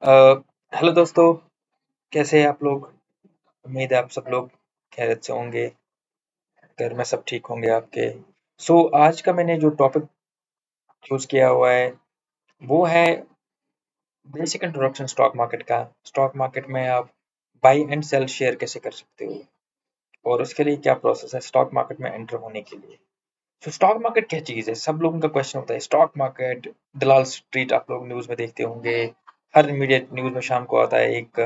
अ, hello दोस्तों, कैसे हैं आप लोग? उम्मीद है आप सब लोग खैरियत से होंगे, घर में सब ठीक होंगे आपके। आज का मैंने जो टॉपिक चूज़ किया हुआ है, वो है बेसिक इंट्रोडक्शन स्टॉक मार्केट का। स्टॉक मार्केट में आप बाई एंड सेल शेयर कैसे कर सकते हो और उसके लिए क्या प्रोसेस है स्टॉक मार्केट में एंटर होने के लिए। स्टॉक मार्केट क्या चीज़ है? सब लोगों का क्वेश्चन होता है स्टॉक मार्केट, दलाल स्ट्रीट आप लोग न्यूज़ में देखते होंगे। हर इमीडिएट न्यूज़ में शाम को आता है एक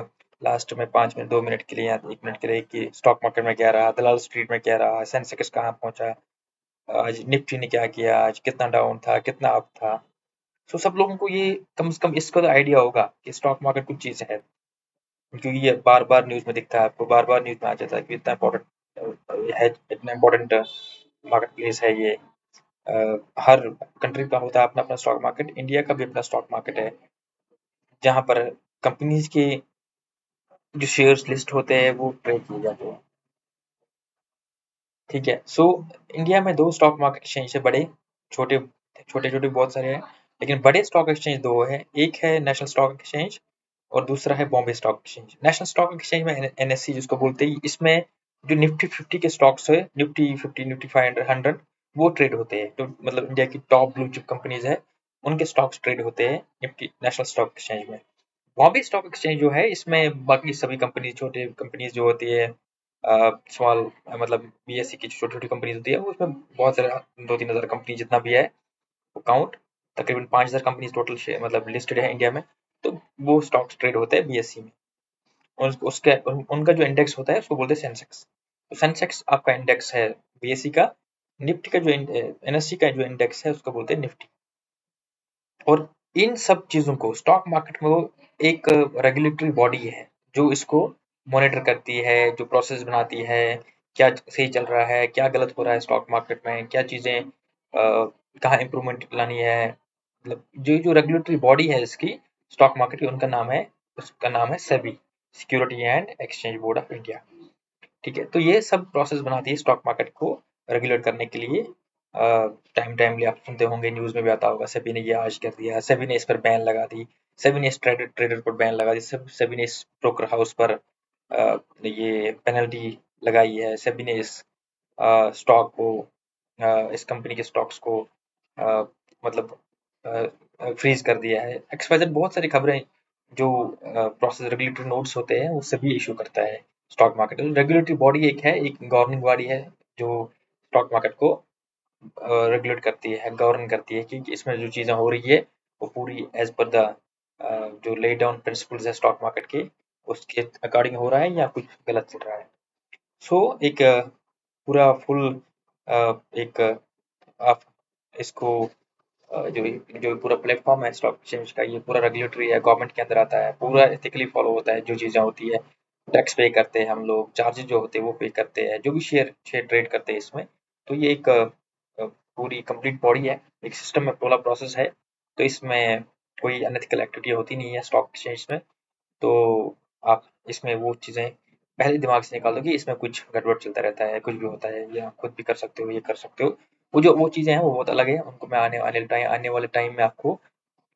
लास्ट में 5 मिनट 2 मिनट के लिए या 1 मिनट के लिए कि स्टॉक मार्केट में क्या रहा, दलाल स्ट्रीट में क्या रहा, सेंसेक्स कहाँ पहुंचा, आज निफ्टी ने क्या किया, आज कितना डाउन था, कितना अप था। सब लोगों को ये कम से कम इसका तो आइडिया होगा कि स्टॉक मार्केट कुछ चीज़ है, क्योंकि ये बार-बार न्यूज़ में दिखता है आपको, बार-बार न्यूज़ में आ जाता है कि इतना इम्पोर्टेंट है, इतना इम्पोर्टेंट मार्केट प्लेस है ये। हर कंट्री का होता है अपना अपना स्टॉक मार्केट। इंडिया का भी अपना स्टॉक मार्केट है जहाँ पर कंपनीज के जो शेयर्स लिस्ट होते हैं वो ट्रेड किए जाते हैं। ठीक है। इंडिया में दो स्टॉक मार्केट एक्सचेंज है बड़े, छोटे छोटे छोटे बहुत सारे हैं, लेकिन बड़े स्टॉक एक्सचेंज दो है। एक है नेशनल स्टॉक एक्सचेंज और दूसरा है Bombay stock exchange. National stock exchange में एनएससी जिसको बोलते हैं, इसमें जो निफ्टी 50 के स्टॉक्स है, निफ्टी 50, निफ्टी 500, वो ट्रेड होते हैं। तो मतलब इंडिया की टॉप ब्लू चिप कंपनीज है, उनके स्टॉक्स ट्रेड होते हैं निफ्टी नेशनल स्टॉक एक्सचेंज में। बॉम्बे स्टॉक एक्सचेंज जो है, इसमें बाकी सभी कंपनी, छोटे कंपनीज जो होती है, स्मॉल मतलब बीएसई की छोटी छोटी कंपनीज होती है, वो उसमें बहुत सारे 2-3 हज़ार कंपनी जितना भी है वो काउंट, तकरीबन 5,000 कंपनी टोटल शेयर मतलब लिस्टेड है इंडिया में। तो वो स्टॉक्स ट्रेड होते हैं बीएसई में। और उनका जो इंडेक्स होता है उसको बोलते हैं सेंसेक्स। तो सेंसेक्स आपका इंडेक्स है बीएसई का। निफ्टी का जो एनएससी का जो इंडेक्स है उसको बोलते हैं निफ्टी। और इन सब चीजों को स्टॉक मार्केट में वो एक रेगुलेटरी बॉडी है जो इसको मॉनिटर करती है, जो प्रोसेस बनाती है, क्या सही चल रहा है, क्या गलत हो रहा है स्टॉक मार्केट में, क्या चीजें कहाँ इम्प्रूवमेंट लानी है। मतलब जो जो रेगुलेटरी बॉडी है इसकी स्टॉक मार्केट की, उसका नाम है SEBI, security and exchange board of India. ठीक है। तो ये सब प्रोसेस बनाती है स्टॉक मार्केट को रेगुलेट करने के लिए। टाइमली आप सुनते होंगे, न्यूज़ में भी आता होगा, सेबी ने ये आज कर दिया, सेबी ने इस पर बैन लगा दी, सेबी ने इस ट्रेडर ट्रेडर पर बैन लगा दी, सेबी ने इस ब्रोकर हाउस पर ये पेनल्टी लगाई है, सेबी ने इस स्टॉक को, इस कंपनी के स्टॉक्स को अ, मतलब फ्रीज कर दिया है। एक्सवाइजेड बहुत सारी खबरें जो प्रोसेस रेगुलेटरी नोट्स होते हैं वो सभी इशू करता है स्टॉक मार्केट। रेगुलेटरी बॉडी एक है, एक गवर्निंग बॉडी है जो स्टॉक मार्केट को रेगुलेट करती है, गवर्न करती है कि इसमें जो चीज़ें हो रही है वो पूरी एज पर द जो ले डाउन प्रिंसिपल्स है स्टॉक मार्केट के, उसके अकॉर्डिंग हो रहा है या कुछ गलत चल रहा है। एक पूरा फुल एक आप इसको जो जो पूरा प्लेटफॉर्म है स्टॉक एक्सचेंज का, ये पूरा रेगुलेटरी है, गवर्नमेंट के अंदर आता है, पूरा एथिकली फॉलो होता है जो चीज़ें होती है। टैक्स पे करते हैं हम लोग, चार्जेस जो होते हैं वो पे करते हैं, जो भी शेयर शेयर ट्रेड करते हैं इसमें। तो ये एक पूरी कंप्लीट बॉडी है, एक सिस्टम में पूरा प्रोसेस है। तो इसमें कोई अनएथिकल एक्टिविटी होती नहीं है स्टॉक एक्सचेंज में। तो आप इसमें वो चीज़ें पहले दिमाग से निकाल दो कि इसमें कुछ गड़बड़ चलता रहता है, कुछ भी होता है, ये आप खुद भी कर सकते हो, ये कर सकते हो। वो चीज़ें हैं वो बहुत अलग है, उनको मैं आने वाले टाइम में आपको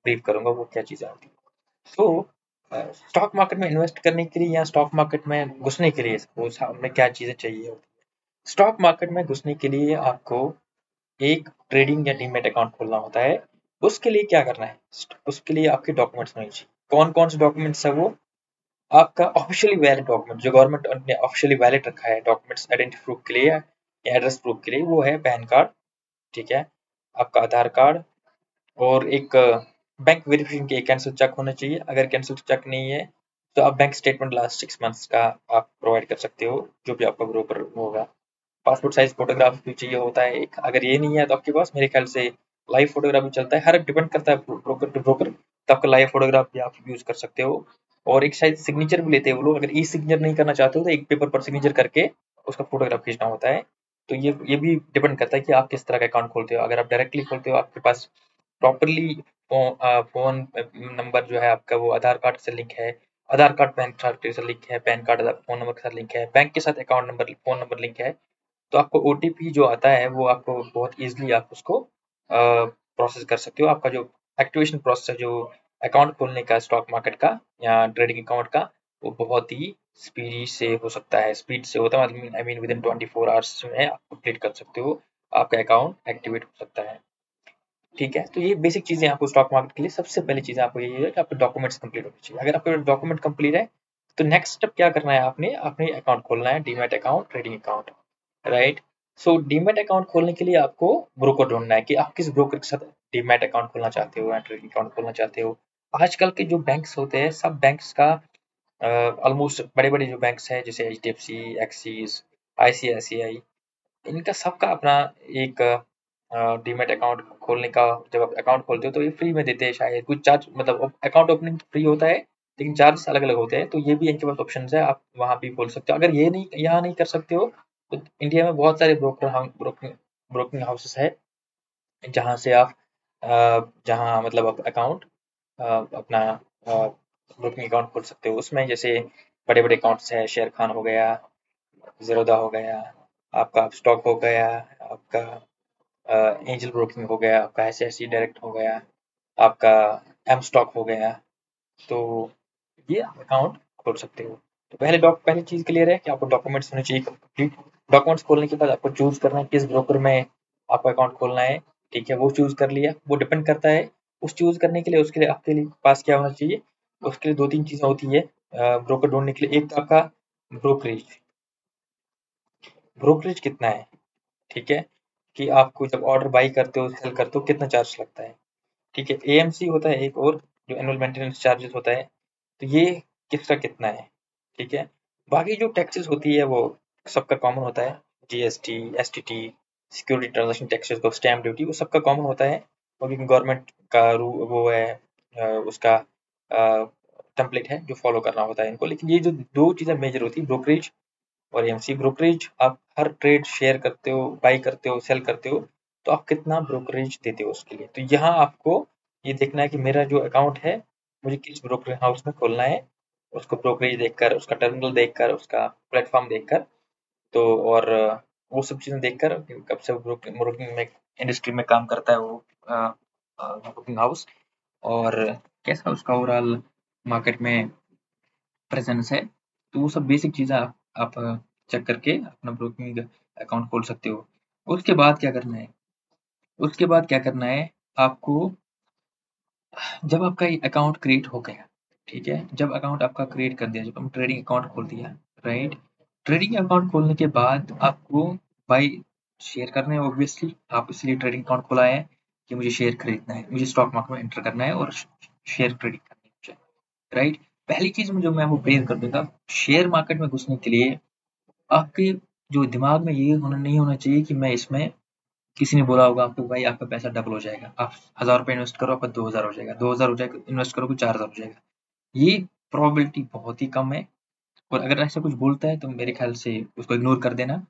ब्रीफ करूँगा वो क्या चीज़ें होती हैं। सो स्टॉक मार्केट में इन्वेस्ट करने के लिए या स्टॉक मार्केट में घुसने के लिए सपोज़ हमें क्या चीज़ें चाहिए होती हैं। स्टॉक मार्केट में घुसने के लिए आपको एक ट्रेडिंग या डीमैट अकाउंट खोलना होता है। उसके लिए क्या करना है? उसके लिए आपके डॉक्यूमेंट्स होने चाहिए। कौन-कौन से डॉक्यूमेंट्स हैं वो? आपका ऑफिशियली वैलिड डॉक्यूमेंट जो गवर्नमेंट ने ऑफिशियली वैलिड रखा है डॉक्यूमेंट्स आइडेंटिटी प्रूफ के लिए या एड्रेस प्रूफ के लिए, वो है पैन कार्ड। ठीक है। आपका आधार कार्ड और एक बैंक वेरिफिकेशन के कैंसिल चेक होना चाहिए। अगर कैंसिल चेक नहीं है तो आप बैंक स्टेटमेंट लास्ट 6 मंथ्स का आप प्रोवाइड कर सकते हो, जो भी आपका ब्रोकर होगा। पासपोर्ट साइज फोटोग्राफ भी चाहिए होता है एक। अगर ये नहीं है तो आपके पास मेरे ख्याल से लाइव फोटोग्राफ भी चलता है, हर डिपेंड करता है ब्रोकर टू ब्रोकर। तो आपका लाइव फोटोग्राफ भी आप यूज कर सकते हो। और एक शायद सिग्नेचर भी लेते हैं वो लोग, अगर ई सिग्नेचर नहीं करना चाहते हो तो एक पेपर पर सिग्नेचर करके उसका फोटोग्राफ खींचना होता है। तो ये भी डिपेंड करता है कि आप किस तरह का अकाउंट खोलते हो। अगर आप डायरेक्टली खोलते हो, आपके पास प्रॉपरली फोन नंबर जो है आपका वो आधार कार्ड से लिंक है, आधार कार्ड पैन कार्ड के साथ लिंक है, पैन कार्ड फोन नंबर के साथ लिंक है, बैंक के साथ account number phone number link है, तो आपको ओटीपी जो आता है वो आपको बहुत ईजिली आप उसको प्रोसेस कर सकते हो। आपका जो एक्टिवेशन प्रोसेस है, जो अकाउंट खोलने का स्टॉक मार्केट का या ट्रेडिंग अकाउंट का वो बहुत ही स्पीडी से हो सकता है, स्पीड से होता है, आई मीन विदिन 24 आवर्स में आप कंप्लीट कर सकते हो, आपका अकाउंट एक्टिवेट हो सकता है। ठीक है, तो ये बेसिक चीजें आपको स्टॉक मार्केट के लिए सबसे पहली चीज आपको यही है कि आपके डॉक्यूमेंट्स कंप्लीट होने चाहिए। अगर आपके डॉक्यूमेंट कंप्लीट है तो नेक्स्ट स्टेप क्या करना है, आपने अपने अकाउंट खोलना है, demat account, trading account, right. So demat account खोलने के लिए आपको ब्रोकर ढूंढना है कि आप किस ब्रोकर के साथ डीमैट अकाउंट खोलना चाहते हो या ट्रेडिंग अकाउंट खोलना चाहते हो। आजकल के जो बैंक्स होते हैं सब बैंक्स का ऑलमोस्ट बड़े बड़े जो बैंक्स हैं जैसे HDFC, एक्सिस, ICICI, इनका सबका अपना एक डीमैट अकाउंट खोलने का, जब आप अकाउंट खोलते हो तो ये फ्री में देते हैं शायद, कुछ चार्ज मतलब अकाउंट ओपनिंग फ्री होता है लेकिन चार्ज अलग अलग होते हैं, तो ये भी इनके पास ऑप्शन है, आप वहाँ भी खोल सकते हो। अगर ये नहीं, यहाँ नहीं कर सकते हो तो इंडिया में बहुत सारे ब्रोकिंग हाउसेस है जहाँ से आप जहाँ मतलब आप अकाउंट अपना ब्रोकिंग अकाउंट खोल सकते हो। उसमें जैसे बड़े बड़े अकाउंट्स है, शेर खान हो गया, ज़ीरोधा हो गया, आपका स्टॉक हो गया, आपका एंजल ब्रोकिंग हो गया, आपका SSE डायरेक्ट हो गया, आपका एम स्टॉक हो गया, तो ये आप अकाउंट खोल सकते हो। तो पहली चीज क्लियर है कि आपको डॉक्यूमेंट्स होने चाहिए कंप्लीट। डॉक्यूमेंट्स खोलने के बाद आपको चूज करना है किस ब्रोकर में आपका अकाउंट खोलना है। ठीक है, वो चूज कर लिया, वो डिपेंड करता है उस चूज करने के लिए, उसके लिए आपके लिए पास क्या होना चाहिए। उसके लिए दो तीन चीजें होती है ब्रोकर ढूंढने के लिए। एक तो आपका ब्रोकरेज, ब्रोकरेज कितना है, ठीक है, कि आपको जब ऑर्डर बाई करते हो, सेल करते हो, कितना चार्ज लगता है। ठीक है, AMC होता है एक और, जो एनुअल मेंटेनेंस चार्जेस होता है, तो ये किसका कितना है। ठीक है, बाकी जो टैक्सेस होती है वो सबका कॉमन होता है, GST, STT, security transaction taxes को, स्टैम्प ड्यूटी, वो सबका कॉमन होता है, क्योंकि गवर्नमेंट का वो है उसका टेम्पलेट है जो फॉलो करना होता है इनको। लेकिन ये जो दो चीज़ें मेजर होती है, ब्रोकरेज और AMC। ब्रोकरेज आप हर ट्रेड शेयर करते हो, बाई करते हो, सेल करते हो, तो आप कितना ब्रोकरेज देते हो उसके लिए। तो यहाँ आपको ये देखना है कि मेरा जो अकाउंट है मुझे किस ब्रोकर हाउस में खोलना है, उसको ब्रोकरेज देखकर, उसका टर्मिनल देखकर, उसका प्लेटफॉर्म देखकर, तो और वो सब चीज़ें देखकर कि कब से ब्रोकिंग में इंडस्ट्री में काम करता है वो ब्रोकिंग हाउस, और कैसा उसका ओवरऑल मार्केट में प्रेजेंस है। तो वो सब बेसिक चीज़ें आप चेक करके अपना ब्रोकिंग अकाउंट खोल सकते हो। उसके बाद क्या करना है, उसके बाद क्या करना है आपको, जब आपका ये अकाउंट क्रिएट हो गया, ठीक है, जब अकाउंट आपका क्रिएट कर दिया, जब हम ट्रेडिंग अकाउंट खोल दिया, राइट, ट्रेडिंग अकाउंट खोलने के बाद आपको बाई शेयर करने हैं, ऑब्वियसली आप इसलिए ट्रेडिंग अकाउंट खोला है कि मुझे शेयर खरीदना है, मुझे स्टॉक मार्केट में एंटर करना है और शेयर ट्रेडिंग करनी है मुझे, राइट। पहली चीज जो मैं वो क्लियर कर दूंगा, शेयर मार्केट में घुसने के लिए आपके जो दिमाग में ये होना नहीं होना चाहिए कि मैं इसमें, किसी ने बोला होगा आपको भाई आपका पैसा डबल हो जाएगा, आप 1000 रुपए इन्वेस्ट करो आपका 2000 हो जाएगा, 2000 हो जाएगा इन्वेस्ट करोगे 4000 हो जाएगा। ये प्रोबेबिलिटी बहुत ही कम है, और अगर ऐसा कुछ बोलता है तो मेरे ख्याल से उसको इग्नोर कर देना।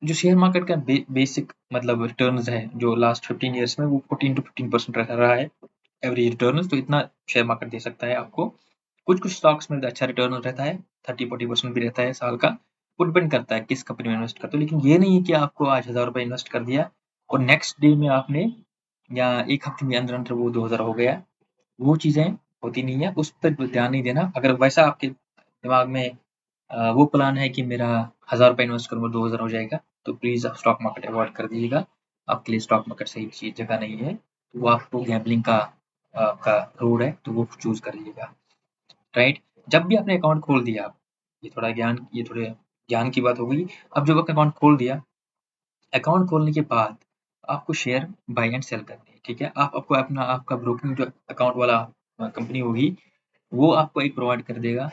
जो शेयर मार्केट का बेसिक मतलब रिटर्न्स है जो लास्ट 15 ईयर्स में वो 14 to 15% रहा है एवरेज रिटर्न्स, तो इतना शेयर मार्केट दे सकता है आपको। कुछ कुछ स्टॉक्स में अच्छा रिटर्न रहता है, 30-40% भी रहता है साल का, वो डिपेंड करता है किस कंपनी में इन्वेस्ट करते हो। लेकिन ये नहीं है कि आपको आज 1000 रुपए इन्वेस्ट कर दिया और नेक्स्ट डे में आपने या एक हफ्ते के अंदर अंदर वो 2000 हो गया, वो चीजें होती नहीं है, उस पर ध्यान नहीं देना। अगर वैसा आपके दिमाग में वो प्लान है कि मेरा 1000 रुपए इन्वेस्ट करूंगा 2000 हो जाएगा, तो प्लीज आप स्टॉक मार्केट अवॉइड कर दीजिएगा, आपके लिए स्टॉक मार्केट सही चीज जगह नहीं है। तो वो आपको गैम्बलिंग का आपका रोड है, तो वो चूज कर लीजिएगा, राइट। जब भी आपने अकाउंट खोल दिया, ये थोड़े ज्ञान की बात हो गई। अब जब आपने अकाउंट खोल दिया, अकाउंट खोलने के बाद आपको शेयर बाय एंड सेल करनी है, ठीक है। आपको अपना आपका ब्रोकिंग जो अकाउंट वाला कंपनी होगी वो आपको एक प्रोवाइड कर देगा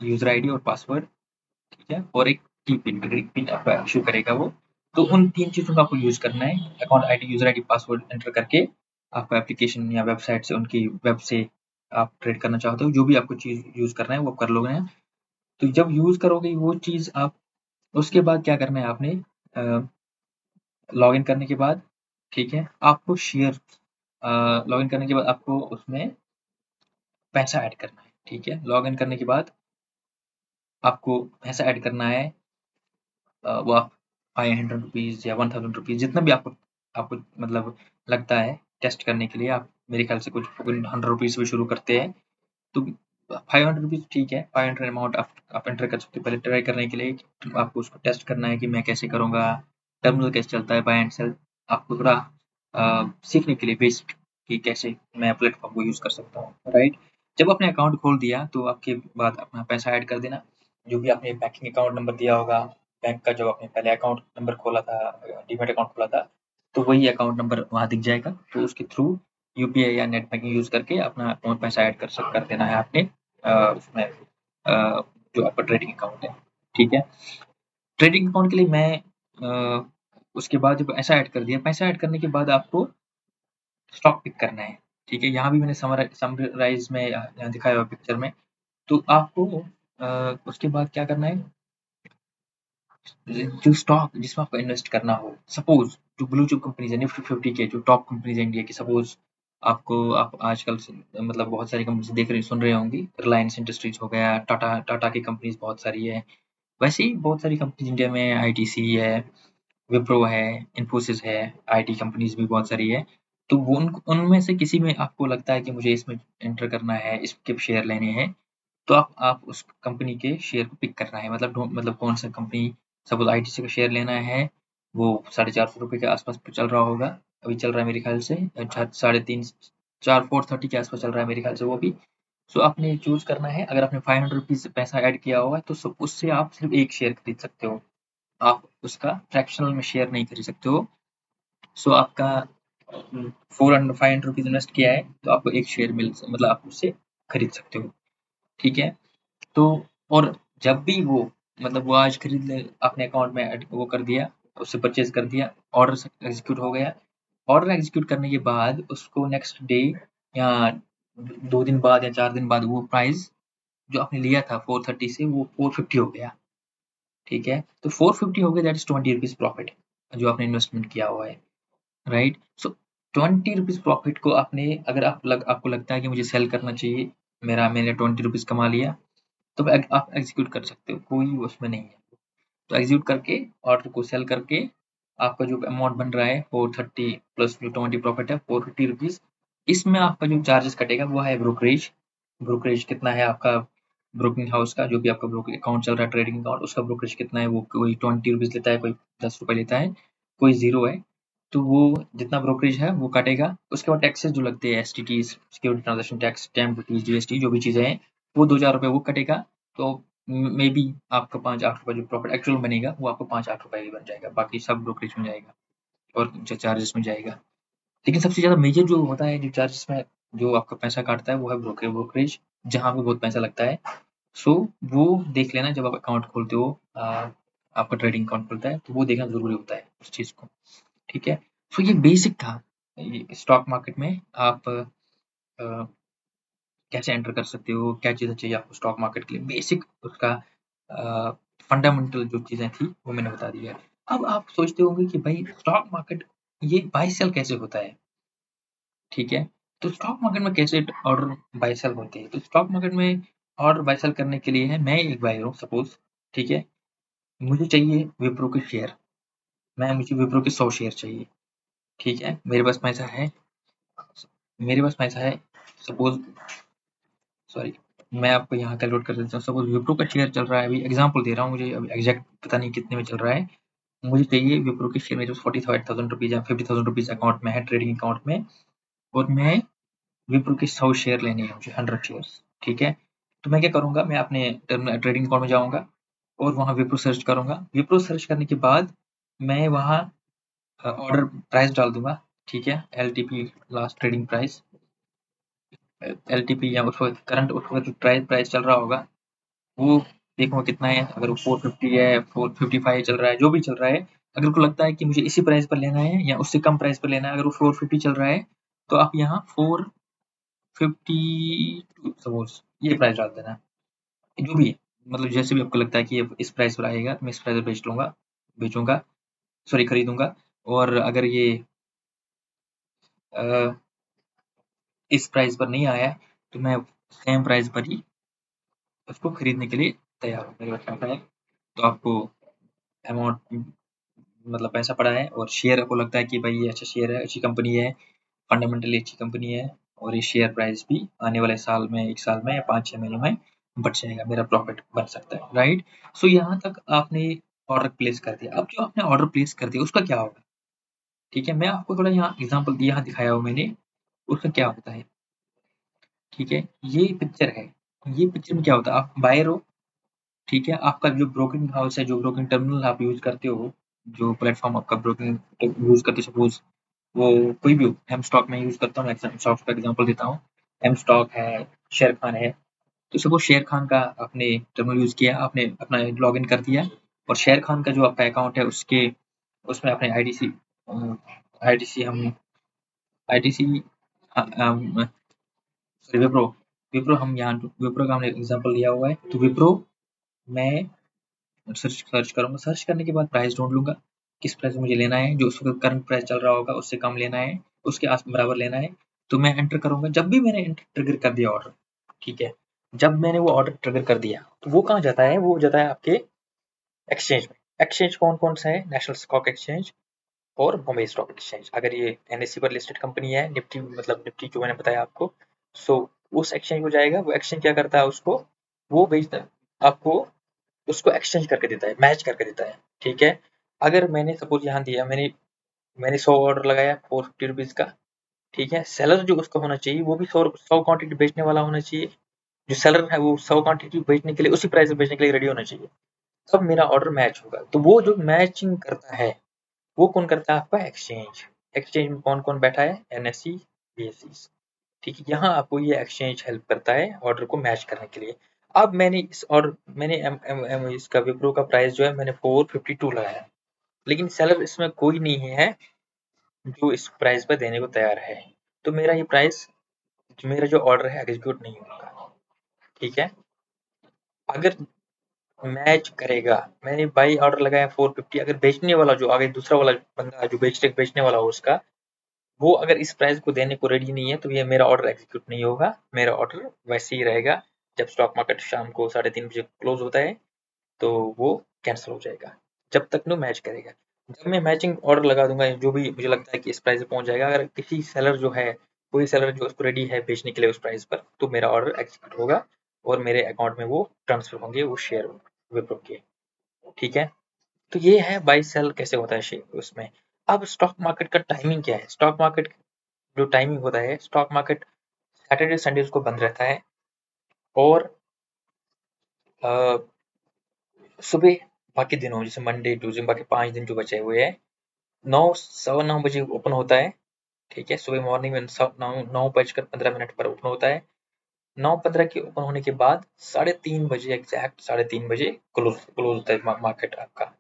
यूजर आईडी और पासवर्ड, ठीक है, और एक पिन आपका इशू करेगा वो। तो उन 3 चीज़ों का आपको यूज़ करना है, account ID, user ID, password enter करके आपका एप्लीकेशन या वेबसाइट से, उनकी वेब से आप ट्रेड करना चाहते हो, जो भी आपको चीज़ यूज़ करना है वो आप कर लोगे। तो जब यूज़ करोगे वो चीज़ आप, उसके बाद क्या करना है आपने, लॉगिन करने के बाद, ठीक है, आपको शेयर लॉगिन करने के बाद आपको उसमें पैसा ऐड करना है, ठीक है। लॉगिन करने के बाद आपको पैसा ऐड करना है, वो आप 500 रुपीज़ या 1000 रुपीज़ जितना भी आपको आपको मतलब लगता है, टेस्ट करने के लिए आप मेरे ख्याल से कुछ 100 रुपीज़ से शुरू करते हैं, तो 500 रुपीज़ ठीक है, 500 अमाउंट आप एंटर कर सकते हो। पहले ट्राई करने के लिए आपको उसको टेस्ट करना है कि मैं कैसे करूँगा, टर्मिनल कैसे चलता है, बाय एंड सेल। आपको थोड़ा सीखने के लिए बेसिक कि कैसे मैं प्लेटफॉर्म को यूज़ कर सकता हूँ, राइट? जब आपने अकाउंट खोल दिया तो आपके बाद अपना पैसा ऐड कर देना, जो भी आपने बैंकिंग अकाउंट नंबर दिया होगा, बैंक का जो आपने पहले अकाउंट नंबर खोला था, डीमैट अकाउंट खोला था, तो वही अकाउंट नंबर वहाँ दिख जाएगा। तो उसके थ्रू यूपीआई या नेट बैंकिंग यूज़ करके अपना अकाउंट पैसा ऐड कर देना है आपने उसमें जो आपका ट्रेडिंग अकाउंट है, ठीक है? ट्रेडिंग अकाउंट के लिए मैं उसके बाद जब पैसा ऐड कर दिया, पैसा ऐड करने के बाद आपको स्टॉक पिक करना है, ठीक है? यहाँ भी मैंने समराइज़ में यहाँ दिखाया हुआ पिक्चर में, तो आपको उसके बाद क्या करना है, जो स्टॉक जिसमें आपको इन्वेस्ट करना हो, सपोज़ जो ब्लू चिप कंपनीज़ है, निफ्टी 50 के जो टॉप कंपनीज़ है इंडिया की, सपोज़ आप आजकल मतलब बहुत सारी कंपनीज़ देख रहे सुन रहे होंगे, रिलायंस इंडस्ट्रीज़ हो गया, टाटा की कंपनीज़ बहुत सारी है। वैसे ही बहुत सारी कंपनीज़ इंडिया में आईटीसी है, विप्रो है, इन्फोसिस है, आईटी कंपनीज़ भी बहुत सारी है। तो वो उनमें से किसी में आपको लगता है कि मुझे इसमें एंटर करना है, इसके शेयर लेने हैं, तो आप उस कंपनी के शेयर को पिक करना है। मतलब कौन सा कंपनी, सपोज़ आईटीसी का शेयर लेना है, वो ₹450 के आस-पास चल रहा होगा। अभी चल रहा है मेरे ख्याल से साढ़े 3 4 430 के आस-पास चल रहा है मेरे ख्याल से वो भी। सो आपने चूज़ करना है, अगर आपने ₹500 पैसा ऐड किया हुआ है, तो उससे आप सिर्फ़ 1 शेयर खरीद सकते हो। आप उसका फ्रैक्शनल में शेयर नहीं खरीद सकते हो। सो आपका 500 रुपीज़ इन्वेस्ट किया है, तो आपको 1 शेयर मतलब आप उससे खरीद सकते हो, ठीक है? तो और जब भी वो मतलब वो आज खरीद ले, आपने अकाउंट में वो कर दिया, उससे परचेज़ कर दिया, ऑर्डर एग्ज़ीक्यूट हो गया। ऑर्डर एग्ज़ीक्यूट करने के बाद उसको नेक्स्ट डे या 2 दिन बाद या 4 दिन बाद वो प्राइस जो आपने लिया था 430 से वो 450 हो गया, ठीक है? तो 450 हो गया, दैट इज़ ₹20 प्रॉफिट जो आपने इन्वेस्टमेंट किया हुआ है, राइट? सो ₹20 प्रॉफिट को आपने अगर आपको लगता है कि मुझे सेल करना चाहिए, मैंने ₹20 कमा लिया, तो आप एग्ज़ीक्यूट कर सकते हो, कोई उसमें नहीं है। तो एग्ज़ीक्यूट करके ऑर्डर को सेल करके आपका जो अमाउंट बन रहा है 430 प्लस जो 20 प्रॉफिट है ₹450, इसमें आपका जो चार्जेस कटेगा वो है ब्रोकरेज। ब्रोकरेज कितना है आपका, ब्रोकिंग हाउस का जो भी आपका ब्रोकिंग अकाउंट चल रहा है, ट्रेडिंग अकाउंट, उसका ब्रोकरेज कितना है, वो कोई ₹20 लेता है, कोई ₹10 लेता है, कोई 0 है। तो वो जितना ब्रोकरेज है वो काटेगा। उसके बाद टैक्सेस जो लगते हैं, STTs, security transaction tax, stamp duties, GST जो भी चीज़ें हैं, वो ₹2,000 वो कटेगा। तो मे बी आपका ₹5-8 जो प्रॉफिट एक्चुअल बनेगा वो आपको ₹5-8 ही बन जाएगा, बाकी सब ब्रोकरेज में जाएगा और जो चार्जेस में जाएगा। लेकिन सबसे ज़्यादा मेजर जो होता है, जो चार्जेस में जो आपका पैसा काटता है वो है ब्रोकरेज, जहाँ पे बहुत पैसा लगता है। सो वो देख लेना जब आप अकाउंट खोलते हो, आपका ट्रेडिंग अकाउंट खुलता है, तो वो देखना ज़रूरी होता है उस चीज़ को, ठीक है? सो ये बेसिक था, ये स्टॉक मार्केट में आप कैसे एंटर कर सकते हो, क्या चीज़ें चाहिए आपको स्टॉक मार्केट के लिए, बेसिक उसका फंडामेंटल जो चीज़ें थी वो मैंने बता दी है। अब आप सोचते होंगे कि भाई स्टॉक मार्केट ये बाय सेल कैसे होता है, ठीक है? तो स्टॉक मार्केट में कैसे ऑर्डर बाय सेल होती है? तो स्टॉक मार्केट में ऑर्डर बाय सेल करने के लिए है, मैं एक बायर हूँ सपोज़, ठीक है? मुझे चाहिए विप्रो के शेयर, मुझे विप्रो के 100 शेयर चाहिए, ठीक है? मेरे पास पैसा है सपोज़, सॉरी, मैं आपको यहाँ कैलकुलेट कर देता हूँ। सपोज़ विप्रो का शेयर चल रहा है, अभी एग्ज़ाम्पल दे रहा हूँ, मुझे अभी एग्ज़ैक्ट पता नहीं कितने में चल रहा है। मुझे चाहिए विप्रो के शेयर, मेरे पास ₹45,000 या ₹50,000 अकाउंट में है, ट्रेडिंग अकाउंट में, और मैं विप्रो के 100 शेयर लेने हैं मुझे, 100 शेयर्स, ठीक है? तो मैं क्या करूँगा, मैं अपने ट्रेडिंग अकाउंट में जाऊँगा और वहाँ विप्रो सर्च करूँगा। विप्रो सर्च करने के बाद मैं वहाँ ऑर्डर प्राइस डाल दूँगा, ठीक है? LTP, last trading price, LTP या उस वक़्त प्राइस चल रहा होगा, वो देखूँगा कितना है। अगर वो 450 है, 455 चल रहा है, जो भी चल रहा है, अगर आपको लगता है कि मुझे इसी प्राइस पर लेना है या उससे कम प्राइस पर लेना है, अगर वो 450 चल रहा है, तो आप यहाँ 452 सपोज़ ये प्राइस डाल देना। जो भी है, मतलब जैसे भी आपको लगता है कि ये इस प्राइस पर आएगा, तो मैं इस प्राइस पर बेचूँगा, सॉरी खरीदूँगा। और अगर ये अ, इस प्राइस पर नहीं आया, तो मैं सेम प्राइस पर ही उसको खरीदने के लिए तैयार हूँ। मेरे पास पैसा है, तो आपको अमाउंट मतलब पैसा पड़ा है और शेयर आपको लगता है कि भाई ये अच्छा शेयर है, अच्छी कंपनी है, फंडामेंटली अच्छी कंपनी है और ये शेयर प्राइस भी आने वाले साल में 1 साल में या 5-6 महीनों में बढ़ जाएगा, मेरा प्रॉफिट बन सकता है, राइट? सो यहाँ तक आपने ऑर्डर प्लेस कर दिया। अब जो आपने ऑर्डर प्लेस कर दिया उसका क्या होगा? ठीक है, मैं आपको थोड़ा यहाँ एग्जांपल यहाँ दिखाया हो मैंने, उसका क्या होता है, ठीक है? ये पिक्चर है, ये पिक्चर में क्या होता है, आप बायर हो, ठीक है? आपका जो ब्रोकिंग हाउस है, जो ब्रोकिंग टर्मिनल आप यूज़ करते हो, जो प्लेटफ़ॉर्म आपका ब्रोकिंग यूज़ करते हो, सपोज़ वो कोई भी हो, एम स्टॉक में यूज़ करता हूँ, एम स्टॉक का एग्जांपल देता हूँ। एम स्टॉक है, शेर खान है, तो सपोज़ शेर खान का आपने टर्मिनल यूज़ किया, आपने अपना लॉगिन कर दिया और शेर खान का जो आपका अकाउंट है उसके उसमें आपने आईडीसी आईडीसी हम आईडीसी सॉरी विप्रो विप्रो हम यहाँ विप्रो का हमने एग्जांपल दिया हुआ है, तो विप्रो मैं सर्च सर्च करूँगा, सर्च करने के बाद प्राइस ढूँढ लूँगा, किस प्राइस में मुझे लेना है, जो उस वक़्त करंट प्राइस चल रहा होगा उससे कम लेना है, उसके आस बराबर लेना है, तो मैं एंटर करूँगा। जब भी मैंने एंटर ट्रिगर कर दिया ऑर्डर, ठीक है? जब मैंने वो ऑर्डर ट्रिगर कर दिया, तो वो कहाँ जाता है? वो जाता है आपके एक्सचेंज में। एक्सचेंज कौन-कौन सा है? नेशनल स्टॉक एक्सचेंज और बॉम्बे स्टॉक एक्सचेंज। अगर ये एनएसई पर लिस्टेड कंपनी है, निफ्टी मतलब निफ्टी जो मैंने बताया आपको, सो उस एक्सचेंज को जाएगा। वो एक्सचेंज क्या करता है उसको? वो बेचता है आपको, उसको एक्सचेंज करके देता है, मैच करके देता है, ठीक है? अगर मैंने सपोज़ यहाँ दिया, मैंने मैंने 100 ऑर्डर लगाया ₹450 का, ठीक है? सेलर जो उसका होना चाहिए, वो भी 100 क्वांटिटी बेचने वाला होना चाहिए। जो सेलर है, वो 100 क्वांटिटी बेचने के लिए, उसी प्राइस में बेचने के लिए रेडी होना चाहिए। तब मेरा ऑर्डर मैच होगा। तो वो जो मैचिंग करता है, वो कौन करता है? आपका एक्सचेंज। एक्सचेंज में कौन-कौन बैठा है? एनएसई, बीएसई, ठीक है? यहाँ आपको ये एक्सचेंज हेल्प करता है ऑर्डर को मैच करने के लिए। अब मैंने इस ऑर्डर मैंने एम एम एम इसका विप्रो का प्राइस जो है मैंने 452 लगाया, लेकिन सेलर इसमें कोई नहीं है जो इस प्राइस पे देने को तैयार है। तो मेरा ये प्राइस, जो मेरा जो ऑर्डर है एग्जीक्यूट नहीं होगा, ठीक है? अगर मैच करेगा, मैंने बाई ऑर्डर लगाया 450, अगर बेचने वाला जो आगे दूसरा वाला बंदा जो बेचने वाला हो उसका, वो अगर इस प्राइस को देने को रेडी नहीं है, तो ये मेरा ऑर्डर एग्जीक्यूट नहीं होगा। मेरा ऑर्डर वैसे ही रहेगा। जब स्टॉक मार्केट शाम को 3:30 बजे क्लोज होता है, तो वो कैंसिल हो जाएगा, जब तक नो मैच करेगा। जब मैं मैचिंग ऑर्डर लगा दूंगा, जो भी मुझे लगता है कि इस प्राइस पे पहुंच जाएगा, अगर किसी सेलर जो है, कोई सेलर जो उसको रेडी है बेचने के लिए उस प्राइस पर, तो मेरा ऑर्डर एग्जीक्यूट होगा और मेरे अकाउंट में वो ट्रांसफर होंगे, वो शेयर विप्रो के, ठीक है? तो ये है बाई सेल कैसे होता है शेयर उसमें। अब स्टॉक मार्केट का टाइमिंग क्या है? स्टॉक मार्केट जो टाइमिंग होता है, स्टॉक मार्केट सैटरडे संडेज को बंद रहता है और अ, सुबह बाकी दिनों जैसे मंडे ट्यूसडे बाकी 5 दिन जो बचे हुए हैं, 9 सवा 9 बजे ओपन होता है, ठीक है? सुबह मॉर्निंग में 9 बजकर 15 मिनट पर ओपन होता है। 9:15 के ओपन होने के बाद 3:30 बजे, एग्जैक्ट 3:30 बजे क्लोज क्लोज होता है मार्केट आपका।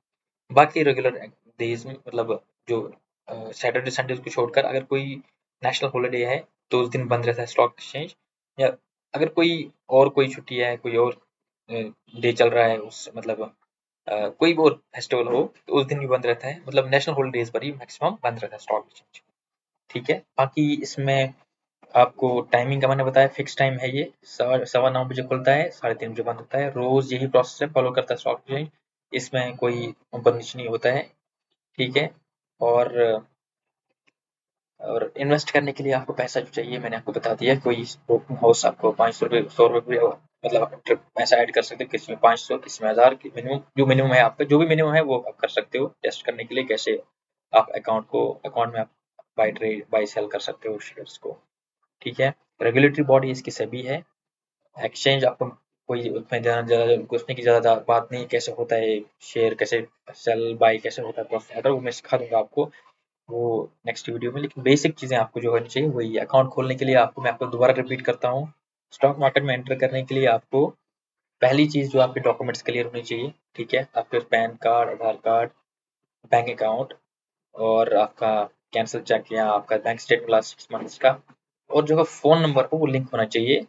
बाकी रेगुलर डेज में मतलब जो सैटरडे संडे को छोड़कर अगर कोई नेशनल हॉलिडे है, तो उस दिन बंद रहता है स्टॉक एक्सचेंज। या अगर कोई छुट्टी है, कोई और डे चल रहा है, उस मतलब कोई भी और फेस्टिवल हो, तो उस दिन भी बंद रहता है। मतलब नेशनल हॉलिडेज पर ही मैक्सिमम बंद रहता है स्टॉक एक्सचेंज, ठीक है? बाकी इसमें आपको टाइमिंग का मैंने बताया, फिक्स टाइम है ये। 9:15 बजे खुलता है, 3:30 बजे बंद होता है। रोज यही प्रोसेस है, फॉलो करता है स्टॉक एक्सचेंज। इसमें कोई ऊपर नीचे नहीं होता है, ठीक है? और और इन्वेस्ट करने के लिए आपको पैसा जो चाहिए मैंने आपको बता दिया। कोई ब्रोकिंग हाउस आपको 500 रुपये, 100 रुपये मतलब आप पैसा ऐड कर सकते हो, किसी में 500, किसी में 1000 की मिनिमम, जो मिनिमम है आपका, जो भी मिनिमम है वो आप कर सकते हो टेस्ट करने के लिए कैसे आप अकाउंट में आप बाई सेल कर सकते हो शेयर्स को, ठीक है? रेगुलेटरी बॉडी इसकी सेबी है। एक्सचेंज आपको कोई उसमें ज़्यादा घुसने की ज़्यादा बात नहीं, कैसे होता है शेयर, कैसे सेल बाय कैसे होता है प्रोसेस ऑर्डर, वो मैं सिखा दूंगा आपको वो नेक्स्ट वीडियो में। लेकिन बेसिक चीज़ें आपको जो होनी चाहिए वही है। अकाउंट खोलने के लिए मैं आपको दोबारा रिपीट करता हूँ, स्टॉक मार्केट में एंटर करने के लिए आपको पहली चीज़ जो आपके डॉक्यूमेंट्स क्लियर होनी चाहिए, ठीक है? आपके पैन कार्ड, आधार कार्ड, बैंक अकाउंट और आपका कैंसिल चेक या आपका बैंक स्टेटमेंट लास्ट 6 मंथ्स का, और जो फ़ोन नंबर हो वो लिंक होना चाहिए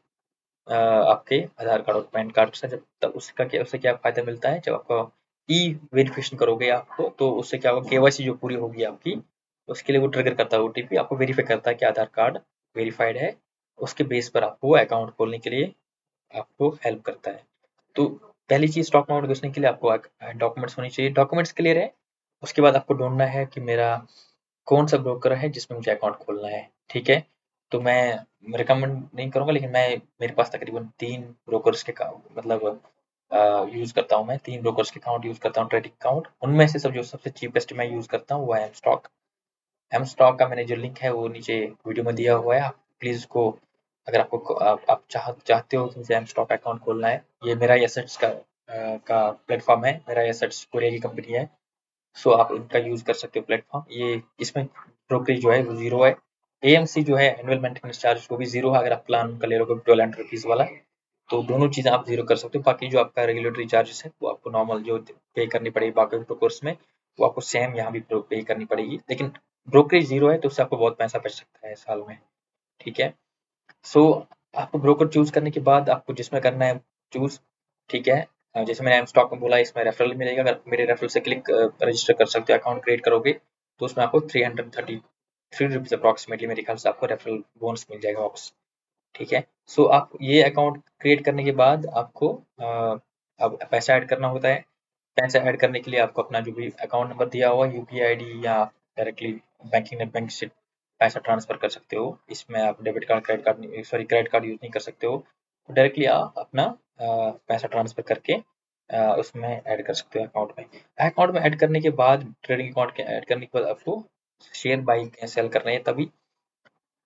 आपके आधार कार्ड और पैन कार्ड से। जब तब उससे क्या फ़ायदा मिलता है, जब आपका ई वेरिफिकेशन करोगे आपको, तो उससे क्या होगा, केवाईसी जो पूरी होगी आपकी, उसके लिए वो ट्रिगर करता है ओटीपी, आपको वेरीफाई करता है कि आधार कार्ड वेरीफाइड है। उसके बेस पर आपको अकाउंट खोलने के लिए आपको हेल्प करता है। तो पहली चीज़, स्टॉक मार्केट घुसने के लिए आपको डॉक्यूमेंट्स होनी चाहिए। डॉक्यूमेंट्स क्लियर है, उसके बाद आपको ढूँढना है कि मेरा कौन-सा ब्रोकर है जिसमें मुझे अकाउंट खोलना है। ठीक है। तो मैं रिकमेंड नहीं करूँगा, लेकिन मेरे पास तकरीबन 3 ब्रोकर्स के मतलब यूज़ करता हूँ मैं, 3 ब्रोकर्स के अकाउंट यूज़ करता हूँ, ट्रेडिंग अकाउंट। उनमें से सब जो सबसे चीपेस्ट मैं यूज़ करता हूँ वो है एम स्टॉक। एम स्टॉक का मैंने जो लिंक है वो नीचे वीडियो में दिया हुआ है, आप प्लीज़ उसको, अगर आपको आप चाहते हो कि मुझे एम स्टॉक अकाउंट खोलना है, ये मेरा एसेट्स का प्लेटफॉर्म है, मेरा एसेट्स कोरिया की कंपनी है। सो आप इनका यूज़ कर सकते हो प्लेटफॉर्म। ये इसमें ब्रोकरेज जो है वो ज़ीरो है। एएमसी जो है एनुअल मेंटेनेंस चार्ज वो भी ज़ीरो है, अगर आप प्लान उनका ले लोगे ₹1200 वाला, तो दोनों चीज़ें आप ज़ीरो कर सकते हो। बाकी जो आपका रेगुलेटरी चार्जेस है वो आपको नॉर्मल जो पे करनी पड़ेगी बाकी ब्रोकर्स में, वो आपको सेम यहाँ भी पे करनी पड़ेगी, लेकिन ब्रोकरेज ज़ीरो है तो उससे आपको बहुत पैसा बच सकता है साल में। ठीक है। सो आपको ब्रोकर चूज़ करने के बाद आपको जिसमें करना है चूज़, ठीक है। जैसे मैंने एम स्टॉक में बोला, इसमें रेफरल मिलेगा, अगर मेरे रेफरल से क्लिक रजिस्टर कर सकते हो, अकाउंट क्रिएट करोगे तो उसमें आपको 333 रुपीज़ अप्रॉक्सीमेटली मेरे ख्याल से आपको रेफरल बोनस मिल जाएगा वापस। ठीक है। सो आप ये अकाउंट क्रिएट करने के बाद आपको अब पैसा ऐड करना होता है। पैसा ऐड करने के लिए आपको अपना जो भी अकाउंट नंबर दिया हुआ यूपीआई आईडी या डायरेक्टली बैंकिंग नेट बैंक से पैसा ट्रांसफर कर सकते हो। इसमें आप debit card credit card sorry credit card use नहीं कर सकते हो। डायरेक्टली आप अपना पैसा ट्रांसफर करके उसमें ऐड कर सकते हो अकाउंट में। अकाउंट में ऐड करने के बाद, ट्रेडिंग अकाउंट के ऐड करने के बाद आपको शेयर बाई सेल करने हैं, तभी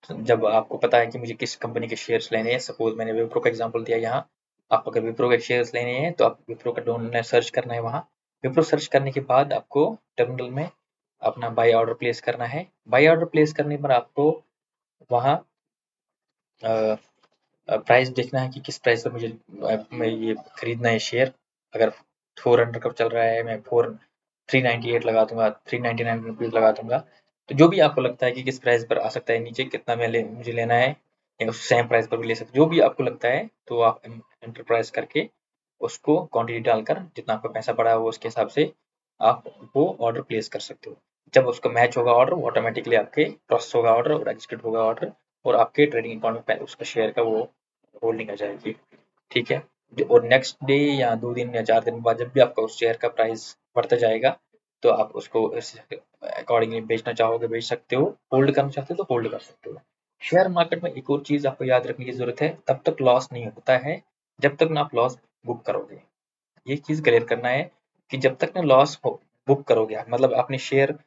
जब आपको पता है कि मुझे किस कंपनी के शेयर्स लेने हैं। सपोज मैंने विप्रो का एग्जांपल दिया यहाँ, आप अगर विप्रो के शेयर्स लेने हैं तो आप विप्रो का डोमेन सर्च करना है वहाँ। विप्रो सर्च करने के बाद आपको टर्मिनल में अपना बाय ऑर्डर प्लेस करना है। बाय ऑर्डर प्लेस करने पर आपको वहाँ प्राइस देखना है कि किस प्राइस पर मुझे मैं ये खरीदना है शेयर। अगर 400 का चल रहा है, मैं 398 लगा दूंगा, 399 रुपीज लगा दूंगा। तो जो भी आपको लगता है कि किस प्राइस पर आ सकता है नीचे, कितना मुझे लेना है, या उस सेम प्राइस पर भी ले सकते, जो भी आपको लगता है तो आप एंटरप्राइज करके उसको क्वांटिटी डालकर जितना आपका पैसा पड़ा हो उसके हिसाब से आप वो ऑर्डर प्लेस कर सकते हो। जब उसका मैच होगा ऑर्डर, वो ऑटोमेटिकली आपके प्रोसेस होगा ऑर्डर और एग्जीक्यूट होगा ऑर्डर, और आपके ट्रेडिंग अकाउंट में उसका शेयर का वो होल्डिंग आ जाएगी। ठीक है। और नेक्स्ट डे या 2 दिन या 4 दिन बाद जब भी आपका उस शेयर का प्राइस बढ़ता जाएगा, तो आप उसको अकॉर्डिंगली बेचना चाहोगे बेच सकते हो, होल्ड करना चाहते हो तो होल्ड कर सकते हो। शेयर मार्केट में एक और चीज़ आपको याद रखने की ज़रूरत है, तब तक लॉस नहीं होता है जब तक ना आप लॉस बुक करोगे। ये चीज़ क्लियर करना है कि जब तक ना लॉस हो बुक करोगे आप, मतलब अपने शेयर,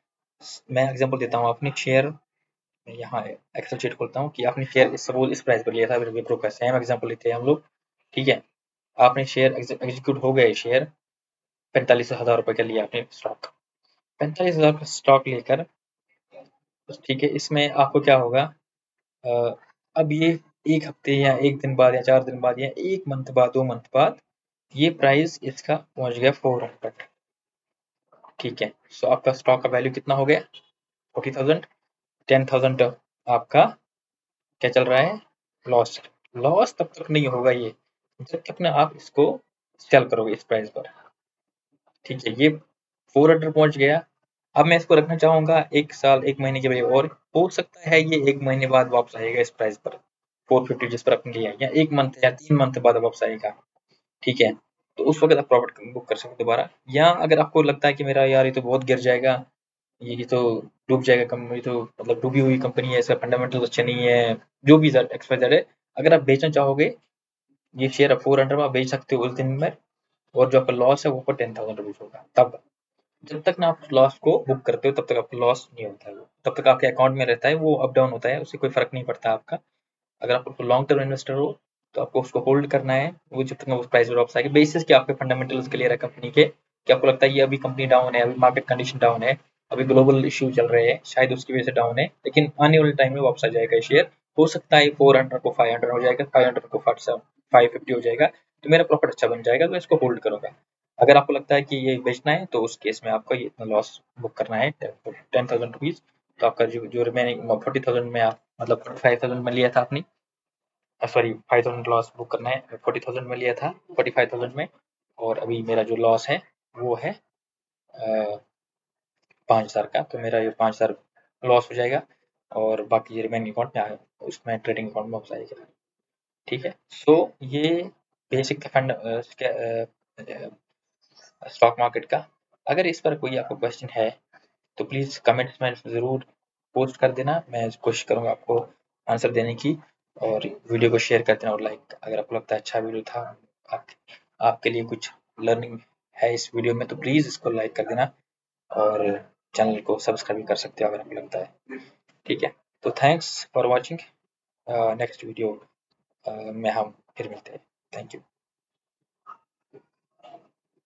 मैं एग्जांपल देता हूँ, अपने शेयर यहाँ एक्सेल शीट खोलता हूँ कि आपने शेयर सपोज इस प्राइस पर लिया था विप्रो का, सेम एग्जांपल लेते हैं हम लोग। ठीक है। आपने शेयर एग्जीक्यूट हो गए, शेयर 45,000 रुपए का लिया आपने स्टॉक, 45,000 का स्टॉक लेकर, ठीक है, इसमें आपको क्या होगा, अ, अब ये 1 हफ्ते या 1 दिन बाद या 4 दिन बाद या 1 मंथ बाद 2 मंथ बाद ये प्राइस इसका पहुंच गया 400। ठीक है। सो आपका स्टॉक का वैल्यू कितना हो गया, 40,000। 10,000 आपका क्या चल रहा है, लॉस। लॉस तब तक नहीं होगा ये जब तक ना आप इसको सेल करोगे इस प्राइस पर। ठीक है। ये 400 पहुंच गया। अब मैं इसको रखना चाहूंगा 1 साल 1 महीने के लिए, और हो सकता है ये 1 महीने बाद वापस आएगा इस प्राइस पर 450 जिस पर आपने लिया, या 1 मंथ या 3 मंथ बाद वापस आएगा। ठीक है। तो उस वक्त आप प्रॉफिट बुक कर सकते हो दोबारा। या अगर आपको लगता है कि मेरा यार ये तो बहुत गिर जाएगा, ये तो डूब जाएगा कंपनी, तो मतलब डूबी हुई कंपनी है, इसका फंडामेंटल अच्छे नहीं है, जो भी एक्स वाई जेड है, अगर आप बेचना चाहोगे ये शेयर आप 400 में आप बेच सकते हो उस दिन में, और जो आपका लॉस है वो आपको 10,000 रुपीज होगा। तब जब तक ना आप लॉस को बुक करते हो तब तक आपका लॉस नहीं होता है, वो तब तक आपके अकाउंट में रहता है, वो अप डाउन होता है, उससे कोई फर्क नहीं पड़ता आपका। अगर आप लॉन्ग टर्म इन्वेस्टर हो तो आपको उसको होल्ड करना है, वो जब तक उस प्राइस वापस आएगी, बेसिस कि आपके फंडामेंटल्स क्लियर है कंपनी के, कि आपको लगता है ये अभी कंपनी डाउन है, अभी मार्केट कंडीशन डाउन है, अभी ग्लोबल इश्यू चल रहे हैं, शायद उसकी वजह से डाउन है, लेकिन आने वाले टाइम में वापस आ जाएगा शेयर। हो सकता है 400 को 500 हो जाएगा, 500 को 550 हो जाएगा, तो मेरा प्रॉफिट अच्छा बन जाएगा, तो मैं इसको होल्ड करूंगा। अगर आपको लगता है कि ये बेचना है तो उस केस में आपको ये इतना लॉस बुक करना है 10,000 रुपीज। तो आपका जो जो रिमेनिंग 40,000 में आप मतलब 45,000 में लिया था आपने, सॉरी 5,000 लॉस बुक करना है, 40,000 में लिया था 45,000 में, और अभी मेरा जो लॉस है वो है 5,000 का, तो मेरा ये 5,000 लॉस हो जाएगा, और बाकी रिमेनिंग अकाउंट में आएगा, उसमें ट्रेडिंग अकाउंट में वापस आएगा। ठीक है। सो ये बेसिक था फंड स्टॉक मार्केट का। अगर इस पर कोई आपको क्वेश्चन है तो प्लीज़ कमेंट्स में ज़रूर पोस्ट कर देना, मैं कोशिश करूँगा आपको आंसर देने की। और वीडियो को शेयर कर देना और लाइक, अगर आपको लगता है अच्छा वीडियो था, आप आपके लिए कुछ लर्निंग है इस वीडियो में, तो प्लीज़ इसको लाइक कर देना और चैनल को सब्सक्राइब भी कर सकते हो अगर आपको लगता है। ठीक है? तो thanks for watching. Next video में हम फिर मिलते हैं। Thank you.